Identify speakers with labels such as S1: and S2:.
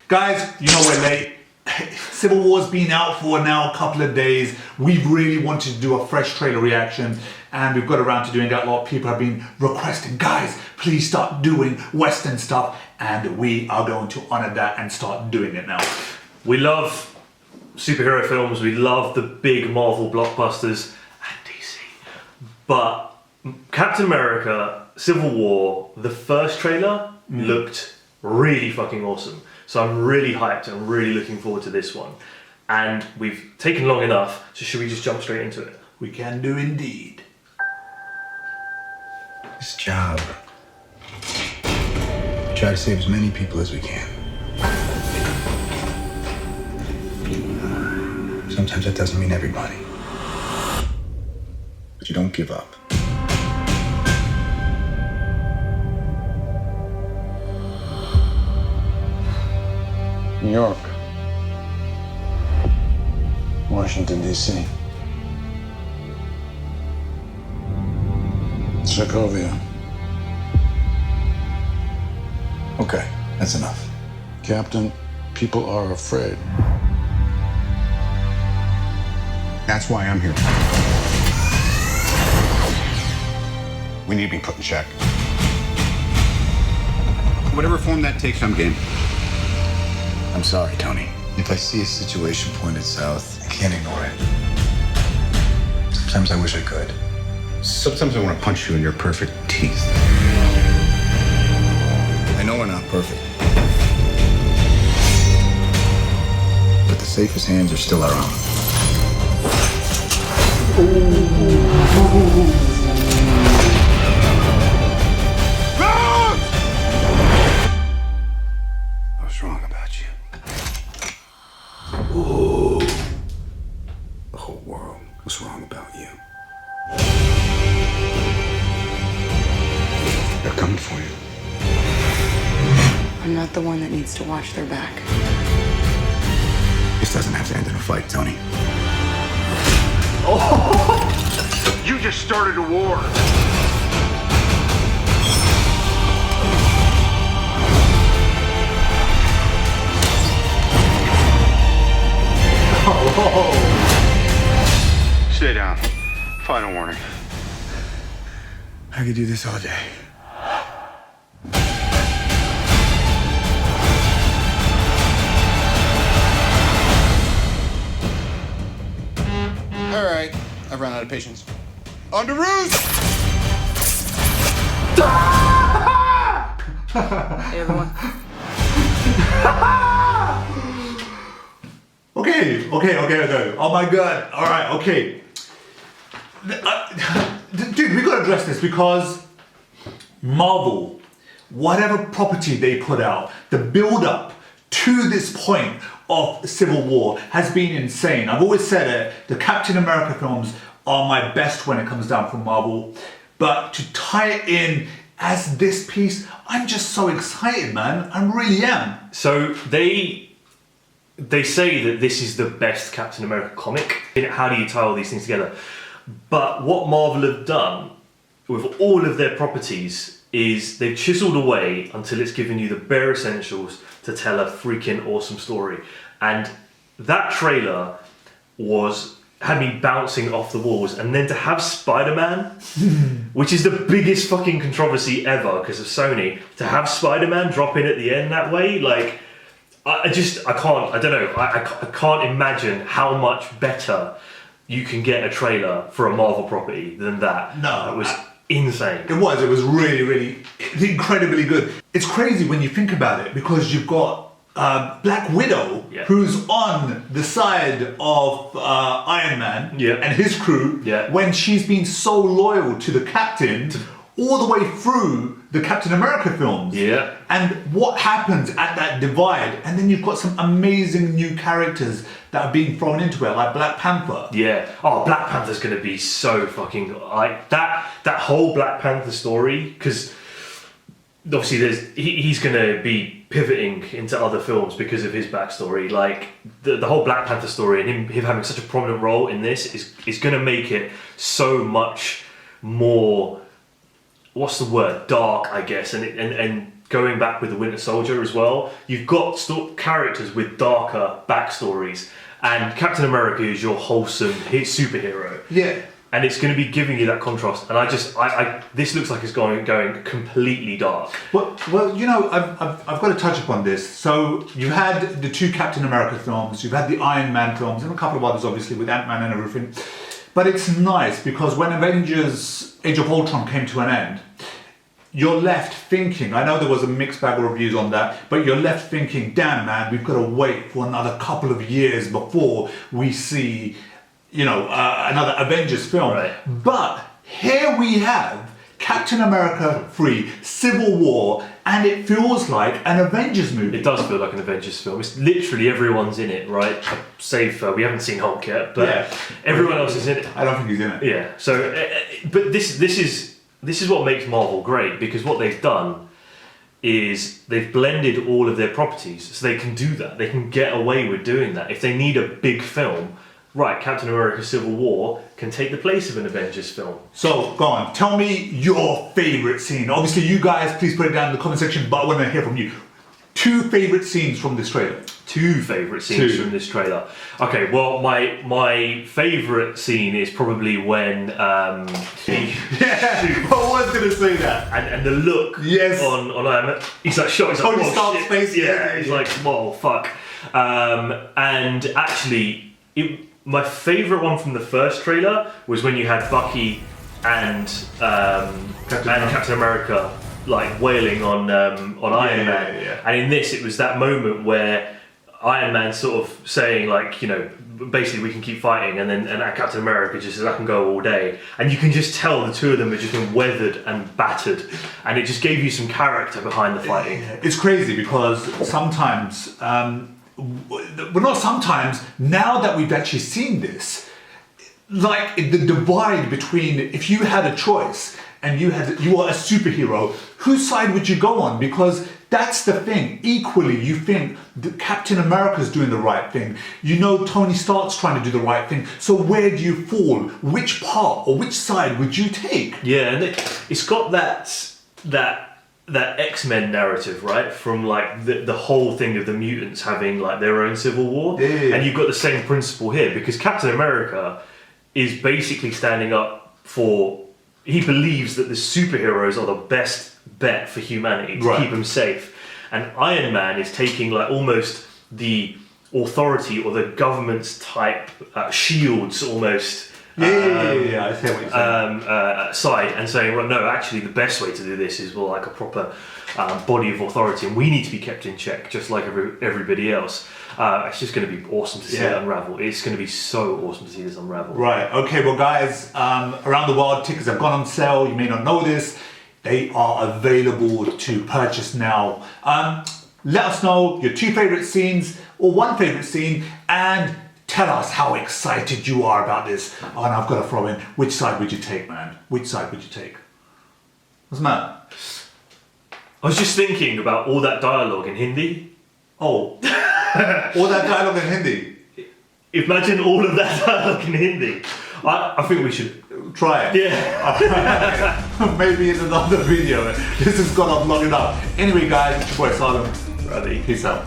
S1: Guys, you know we're late. Civil War's been out for now a couple of days. We've really wanted to do a fresh trailer reaction, and we've got around to doing that. A lot of people have been requesting, guys, please start doing Western stuff, and we are going to honor that and start doing it now.
S2: We love superhero films, we love the big Marvel blockbusters and DC. But Captain America, Civil War, the first trailer looked really fucking awesome. So I'm really hyped and really looking forward to this one. And we've taken long enough, so should we just jump straight into it?
S1: We can do indeed.
S3: This job, we try to save as many people as we can. Sometimes that doesn't mean everybody. But you don't give up.
S4: New York, Washington, D.C., Sokovia.
S3: Okay, that's enough.
S4: Captain, people are afraid.
S5: That's why I'm here. We need to be put in check. Whatever form that takes, I'm game.
S3: I'm sorry, Tony. If I see a situation pointed south, I can't ignore it. Sometimes I wish I could.
S5: Sometimes I want to punch you in your perfect teeth.
S3: I know we're not perfect. But the safest hands are still our own.
S5: I was wrong about you. The whole world was wrong about you. They're coming for you.
S6: I'm not the one that needs to watch their back.
S3: This doesn't have to end in a fight, Tony.
S5: You just started a war. Stay down. Final warning.
S3: I could do this all day.
S7: All right, I've run out of patience. On to Ruse!
S6: Hey, everyone.
S1: Okay. Oh my god. All right, okay. Dude, we gotta address this because Marvel, whatever property they put out, the build up to this point of Civil War has been insane. I've always said it, the Captain America films are my best when it comes down from Marvel, but to tie it in as this piece, I'm just so excited, man. I really am.
S2: So they say that this is the best Captain America comic. How do you tie all these things together? But what Marvel have done with all of their properties is they've chiseled away until it's given you the bare essentials to tell a freaking awesome story. And that trailer had me bouncing off the walls. And then to have Spider-Man, which is the biggest fucking controversy ever because of Sony, to have Spider-Man drop in at the end that way, like, I can't imagine how much better you can get a trailer for a Marvel property than that.
S1: No,
S2: it was insane.
S1: It was really incredibly good. It's crazy when you think about it because you've got Black Widow, who's on the side of Iron Man and his crew when she's been so loyal to the Captain all the way through the Captain America films.
S2: Yeah.
S1: And what happens at that divide? And then you've got some amazing new characters that are being thrown into it, like Black Panther.
S2: Yeah. Oh, Black Panther's gonna be so fucking like that whole Black Panther story, because obviously he's gonna be pivoting into other films because of his backstory. Like the whole Black Panther story and him having such a prominent role in this is gonna make it so much more, what's the word, dark, I guess, and going back with the Winter Soldier as well. You've got characters with darker backstories, and Captain America is your wholesome superhero.
S1: Yeah.
S2: And it's going to be giving you that contrast. And I this looks like it's going completely dark.
S1: Well, you know, I've got to touch upon this. So you had the 2 Captain America films, you've had the Iron Man films, and a couple of others, obviously, with Ant-Man and everything. But it's nice because when Avengers Age of Ultron came to an end, you're left thinking, I know there was a mixed bag of reviews on that, but you're left thinking, damn man, we've got to wait for another couple of years before we see, you know, another Avengers film.
S2: Right.
S1: But here we have Captain America 3, Civil War, and it feels like an Avengers movie.
S2: It does feel like an Avengers film. It's literally everyone's in it, right? Save we haven't seen Hulk yet, but everyone else is in it.
S1: I don't think he's in it.
S2: Yeah. So, but this is what makes Marvel great, because what they've done is they've blended all of their properties, so they can do that. They can get away with doing that. If they need a big film, right, Captain America Civil War can take the place of an Avengers film.
S1: So, go on. Tell me your favourite scene. Obviously, you guys, please put it down in the comment section, but I want to hear from you. 2 favourite scenes from this trailer.
S2: 2 favourite scenes from this trailer. Okay, well, my favourite scene is probably when
S1: Yeah, I was going to say that.
S2: and the look
S1: Yes.
S2: on Iron Man. He's like shocked. He's like,
S1: Tony
S2: "Whoa,
S1: Stark's
S2: shit."
S1: face.
S2: Yeah, he's like, whoa, fuck. And actually, my favourite one from the first trailer was when you had Bucky and Captain America like wailing on Iron Man.
S1: Yeah.
S2: And in this, it was that moment where Iron Man sort of saying like, you know, basically we can keep fighting, and then Captain America just says I can go all day, and you can just tell the 2 of them have just been weathered and battered, and it just gave you some character behind the fighting.
S1: It's crazy because sometimes, well, not sometimes, now that we've actually seen this, like the divide between if you had a choice and you are a superhero, whose side would you go on? Because that's the thing. Equally, you think that Captain America's doing the right thing. You know Tony Stark's trying to do the right thing. So where do you fall? Which part or which side would you take?
S2: Yeah, and it's got that X-Men narrative, right? From like the whole thing of the mutants having like their own civil war.
S1: Yeah.
S2: And you've got the same principle here, because Captain America is basically standing up for, he believes that the superheroes are the best bet for humanity to keep them safe. And Iron Man is taking like almost the authority or the government's type shields almost.
S1: Yeah, I see what you're saying.
S2: Side and saying, well, no, actually the best way to do this is like a proper body of authority, and we need to be kept in check just like everybody else. It's just going to be awesome to see it unravel. It's going to be so awesome to see this unravel.
S1: Right, okay, well guys, around the world tickets have gone on sale. You may not know this. They are available to purchase now. Let us know your 2 favourite scenes or 1 favourite scene, and tell us how excited you are about this. Oh, and I've got to throw in, which side would you take, man? Which side would you take? What's the matter?
S2: I was just thinking about all that dialogue in Hindi.
S1: Oh, all that dialogue in Hindi.
S2: Imagine all of that dialogue in Hindi. I think we should
S1: Try it.
S2: Yeah.
S1: Maybe in another video. This has gone on long enough. Anyway, guys, it's your boy Salem.
S2: Ready.
S1: Peace out.